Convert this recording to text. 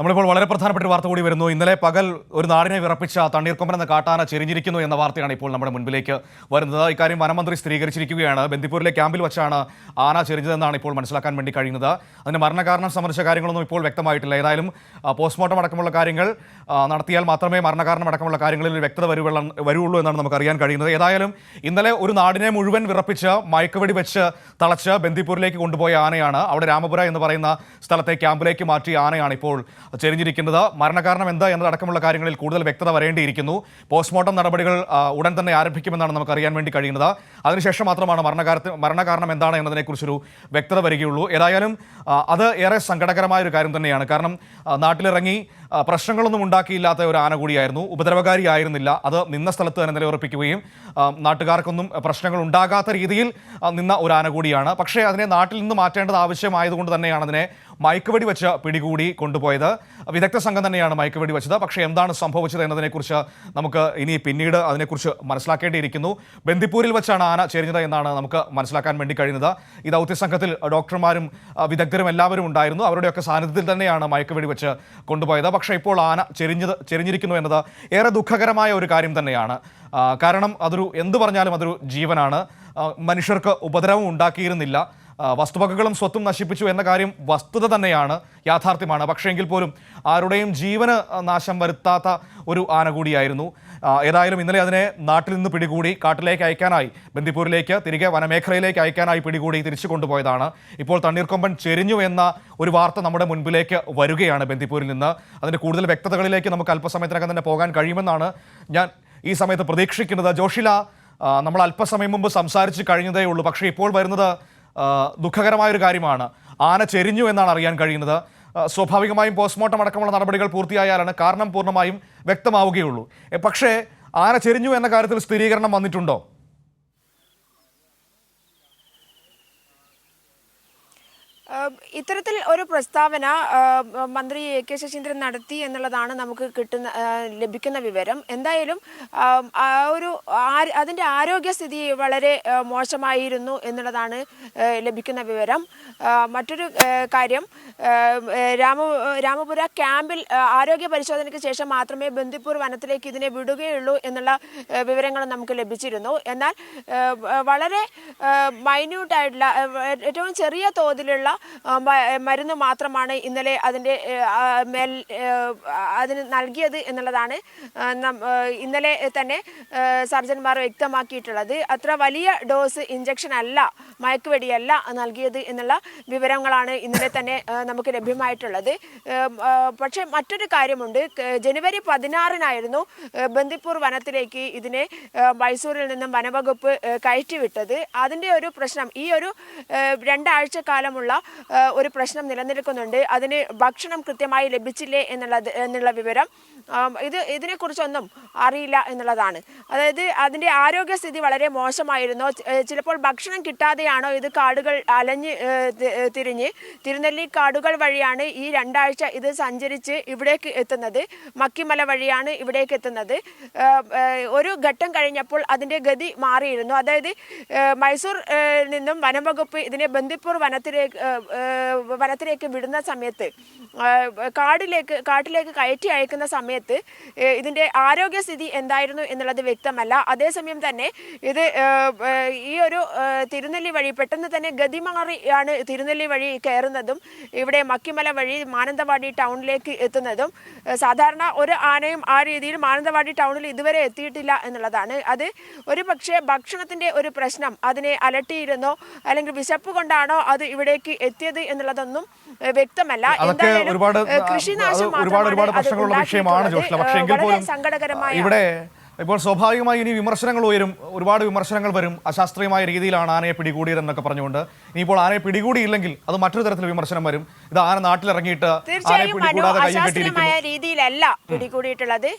നമ്മളിപ്പോൾ വളരെ പ്രധാനപ്പെട്ട വാർത്ത കൂടി വരുന്നു. ഇന്നലെ പകൽ ഒരു നാടിനെ വിറപ്പിച്ച തണ്ണീർക്കൊമ്പൻ എന്ന കാട്ടാന ചെരിഞ്ഞിരിക്കുന്നു എന്ന വാർത്തയാണ് ഇപ്പോൾ നമ്മുടെ മുൻപിലേക്ക് വരുന്നത്. ഇക്കാര്യം വനമന്ത്രി സ്ഥിരീകരിച്ചിരിക്കുകയാണ്. ബന്ദിപ്പൂരിലെ ക്യാമ്പിൽ വെച്ചാണ് ആന ചെരിഞ്ഞതെന്നാണ് ഇപ്പോൾ മനസ്സിലാക്കാൻ വേണ്ടി കഴിയുന്നത്. അതിന് മരണകാരണം സംബന്ധിച്ച കാര്യങ്ങളൊന്നും ഇപ്പോൾ വ്യക്തമായിട്ടില്ല. ഏതായാലും പോസ്റ്റ്മോർട്ടം അടക്കമുള്ള കാര്യങ്ങൾ നടത്തിയാൽ മാത്രമേ മരണകാരണം അടക്കമുള്ള കാര്യങ്ങളിൽ വ്യക്തത വരുള്ളൂ എന്നാണ് നമുക്ക് അറിയാൻ കഴിയുന്നത്. ഏതായാലും ഇന്നലെ ഒരു നാടിനെ മുഴുവൻ വിറപ്പിച്ച് മയക്കുവെടി വെച്ച് തളച്ച് ബന്ദിപ്പൂരിലേക്ക് കൊണ്ടുപോയ ആനയാണ്. അവിടെ രാമപുര എന്ന് പറയുന്ന സ്ഥലത്തെ ക്യാമ്പിലേക്ക് മാറ്റിയ ആനയാണ് ഇപ്പോൾ ചെരിഞ്ഞിരിക്കുന്നത്. മരണകാരണം എന്താ എന്നതടക്കമുള്ള കാര്യങ്ങളിൽ കൂടുതൽ വ്യക്തത വരേണ്ടിയിരിക്കുന്നു. പോസ്റ്റ്മോർട്ടം നടപടികൾ ഉടൻ തന്നെ ആരംഭിക്കുമെന്നാണ് നമുക്ക് അറിയാൻ വേണ്ടി കഴിയുന്നത്. അതിനുശേഷം മാത്രമാണ് മരണകാരണം എന്താണ് എന്നതിനെക്കുറിച്ചൊരു വ്യക്തത വരികയുള്ളൂ. ഏതായാലും അത് ഏറെ സങ്കടകരമായ ഒരു കാര്യം തന്നെയാണ്. കാരണം നാട്ടിലിറങ്ങി പ്രശ്നങ്ങളൊന്നും ഉണ്ടാക്കിയില്ലാത്ത ഒരു ആന കൂടിയായിരുന്നു, ഉപദ്രവകാരി ആയിരുന്നില്ല. അത് നിന്ന സ്ഥലത്ത് തന്നെ നിലയുറപ്പിക്കുകയും നാട്ടുകാർക്കൊന്നും പ്രശ്നങ്ങൾ ഉണ്ടാകാത്ത രീതിയിൽ നിന്ന ഒരു ആന കൂടിയാണ്. പക്ഷേ അതിനെ നാട്ടിൽ നിന്ന് മാറ്റേണ്ടത് ആവശ്യമായതുകൊണ്ട് തന്നെയാണ് അതിനെ മയക്കുവെടി വെച്ച് പിടികൂടി കൊണ്ടുപോയത്. വിദഗ്ധ സംഘം തന്നെയാണ് മയക്കുവെടി വെച്ചത്. പക്ഷേ എന്താണ് സംഭവിച്ചത് എന്നതിനെക്കുറിച്ച് നമുക്ക് ഇനി പിന്നീട് അതിനെക്കുറിച്ച് മനസ്സിലാക്കേണ്ടിയിരിക്കുന്നു. ബന്ദിപ്പൂരിൽ വെച്ചാണ് ആന ചെരിഞ്ഞത് എന്നാണ് നമുക്ക് മനസ്സിലാക്കാൻ വേണ്ടി കഴിയുന്നത്. ഈ ദൗത്യ സംഘത്തിൽ ഡോക്ടർമാരും വിദഗ്ധരും എല്ലാവരും ഉണ്ടായിരുന്നു. അവരുടെയൊക്കെ സാന്നിധ്യത്തിൽ തന്നെയാണ് മയക്കുവെടി വെച്ച് കൊണ്ടുപോയത്. പക്ഷേ ഇപ്പോൾ ആന ചെരിഞ്ഞിരിക്കുന്നു എന്നത് ഏറെ ദുഃഖകരമായ ഒരു കാര്യം തന്നെയാണ്. കാരണം എന്ത് പറഞ്ഞാലും അതൊരു ജീവനാണ്. മനുഷ്യർക്ക് ഉപദ്രവം ഉണ്ടാക്കിയിരുന്നില്ല. വസ്തുവകകളും സ്വത്തും നശിപ്പിച്ചു എന്ന കാര്യം വസ്തുത തന്നെയാണ്, യാഥാർത്ഥ്യമാണ്. പക്ഷേ എങ്കിൽ പോലും ആരുടെയും ജീവന് നാശം വരുത്താത്ത ഒരു ആന കൂടിയായിരുന്നു. ഏതായാലും ഇന്നലെ അതിനെ നാട്ടിൽ നിന്ന് പിടികൂടി കാട്ടിലേക്ക് അയക്കാനായി, ബന്ദിപ്പൂരിലേക്ക് തിരികെ വനമേഖലയിലേക്ക് അയക്കാനായി പിടികൂടി തിരിച്ചു കൊണ്ടുപോയതാണ്. ഇപ്പോൾ തണ്ണീർക്കൊമ്പൻ ചെരിഞ്ഞു എന്ന ഒരു വാർത്ത നമ്മുടെ മുൻപിലേക്ക് വരികയാണ് ബന്ദിപ്പൂരിൽ നിന്ന്. അതിൻ്റെ കൂടുതൽ വ്യക്തതകളിലേക്ക് നമുക്ക് അല്പസമയത്തിനകം തന്നെ പോകാൻ കഴിയുമെന്നാണ് ഞാൻ ഈ സമയത്ത് പ്രതീക്ഷിക്കുന്നത്. ജോഷില, നമ്മൾ അല്പസമയം മുമ്പ് സംസാരിച്ച് കഴിഞ്ഞതേ ഉള്ളൂ. പക്ഷേ ഇപ്പോൾ വരുന്നത് ദുഃഖകരമായൊരു കാര്യമാണ്. ആന ചെരിഞ്ഞു എന്നാണ് അറിയാൻ കഴിയുന്നത്. സ്വാഭാവികമായും പോസ്റ്റ്മോർട്ടം അടക്കമുള്ള നടപടികൾ പൂർത്തിയായാലാണ് കാരണം പൂർണ്ണമായും വ്യക്തമാവുകയുള്ളൂ. പക്ഷേ ആന ചെരിഞ്ഞു എന്ന കാര്യത്തിൽ സ്ഥിരീകരണം വന്നിട്ടുണ്ടോ? ഇത്തരത്തിൽ ഒരു പ്രസ്താവന മന്ത്രി കെ ശശീന്ദ്രൻ നടത്തി എന്നുള്ളതാണ് നമുക്ക് ലഭിക്കുന്ന വിവരം. എന്തായാലും അതിൻ്റെ ആരോഗ്യസ്ഥിതി വളരെ മോശമായിരുന്നു എന്നുള്ളതാണ് ലഭിക്കുന്ന വിവരം. മറ്റൊരു കാര്യം, രാമപുര ക്യാമ്പിൽ ആരോഗ്യ പരിശോധനയ്ക്ക് ശേഷം മാത്രമേ ബന്ദിപ്പൂർ വനത്തിലേക്ക് ഇതിനെ വിടുകയുള്ളൂ എന്നുള്ള വിവരങ്ങൾ നമുക്ക് ലഭിച്ചിരുന്നു. എന്നാൽ വളരെ മൈന്യൂട്ടായിട്ടുള്ള ഏറ്റവും ചെറിയ തോതിലുള്ള മരുന്ന് മാത്രമാണ് ഇന്നലെ അതിന് നൽകിയത് എന്നുള്ളതാണ് ഇന്നലെ തന്നെ സർജൻമാർ വ്യക്തമാക്കിയിട്ടുള്ളത്. അത്ര വലിയ ഡോസ് ഇഞ്ചക്ഷൻ അല്ല, മയക്കുവെടിയല്ല നൽകിയത് എന്നുള്ള വിവരങ്ങളാണ് ഇന്നലെ തന്നെ നമുക്ക് ലഭ്യമായിട്ടുള്ളത്. പക്ഷേ മറ്റൊരു കാര്യമുണ്ട്. ജനുവരി 16-നായിരുന്നു ബന്ദിപ്പൂർ വനത്തിലേക്ക് ഇതിനെ മൈസൂരിൽ നിന്നും വനവകുപ്പ് കയറ്റിവിട്ടത്. അതിൻ്റെ ഒരു പ്രശ്നം, ഈ ഒരു 2 ആഴ്ച കാലമുള്ള ഒരു പ്രശ്നം നിലനിൽക്കുന്നുണ്ട്. അതിന് ഭക്ഷണം കൃത്യമായി ലഭിച്ചില്ലേ എന്നുള്ള വിവരം ഇതിനെക്കുറിച്ചൊന്നും അറിയില്ല എന്നുള്ളതാണ്. അതായത് അതിൻ്റെ ആരോഗ്യസ്ഥിതി വളരെ മോശമായിരുന്നു. ചിലപ്പോൾ ഭക്ഷണം കിട്ടാതെയാണോ ഇത് കാടുകൾ അലഞ്ഞ് തിരിഞ്ഞ് തിരുനെല്ലി കാടുകൾ വഴിയാണ് ഈ 2 ആഴ്ച ഇത് സഞ്ചരിച്ച് ഇവിടേക്ക് എത്തുന്നത്. മക്കിമല വഴിയാണ് ഇവിടേക്ക് എത്തുന്നത്. ഒരു ഘട്ടം കഴിഞ്ഞപ്പോൾ അതിൻ്റെ ഗതി മാറിയിരുന്നു. അതായത് മൈസൂർ നിന്നും വനംവകുപ്പ് ഇതിനെ ബന്ദിപ്പൂർ വനത്തിലേക്ക് വിടുന്ന സമയത്ത്, കാട്ടിലേക്ക് കയറ്റി അയക്കുന്ന സമയത്ത് ഇതിൻ്റെ ആരോഗ്യസ്ഥിതി എന്തായിരുന്നു എന്നുള്ളത് വ്യക്തമല്ല. അതേസമയം തന്നെ ഇത് ഈ ഒരു തിരുനെല്ലി വഴി പെട്ടെന്ന് തന്നെ ഗതി മാറിയാണ് തിരുനെല്ലി വഴി കയറുന്നതും ഇവിടെ മക്കിമല വഴി മാനന്തവാടി ടൗണിലേക്ക് എത്തുന്നതും. സാധാരണ ഒരു ആനയും ആ രീതിയിൽ മാനന്തവാടി ടൗണിൽ ഇതുവരെ എത്തിയിട്ടില്ല എന്നുള്ളതാണ്. അത് ഒരു പക്ഷേ ഭക്ഷണത്തിൻ്റെ ഒരു പ്രശ്നം അതിനെ അലട്ടിയിരുന്നോ അല്ലെങ്കിൽ വിശപ്പ് കൊണ്ടാണോ അത് ഇവിടേക്ക് എത്തിയത് എന്നുള്ളതൊന്നും വ്യക്തമല്ല. ഇവിടെ ഇപ്പോൾ സ്വാഭാവികമായി ഇനി വിമർശനങ്ങൾ ഉയരും, ഒരുപാട് വിമർശനങ്ങൾ വരും. അശാസ്ത്രീയമായ രീതിയിലാണ് ആനയെ പിടികൂടിയതെന്നൊക്കെ പറഞ്ഞുകൊണ്ട്. ഇനിയിപ്പോൾ ആനയെ പിടികൂടിയില്ലെങ്കിൽ അത് മറ്റൊരു തരത്തിൽ വിമർശനം വരും. ഇത് ആന നാട്ടിലിറങ്ങിയിട്ട് ആനയെ പിടികൂടാതെ കയ്യും കെട്ടിയിരിക്കുന്നു. രീതിയിലല്ല പിടികൂടിയിട്ടുള്ളത്.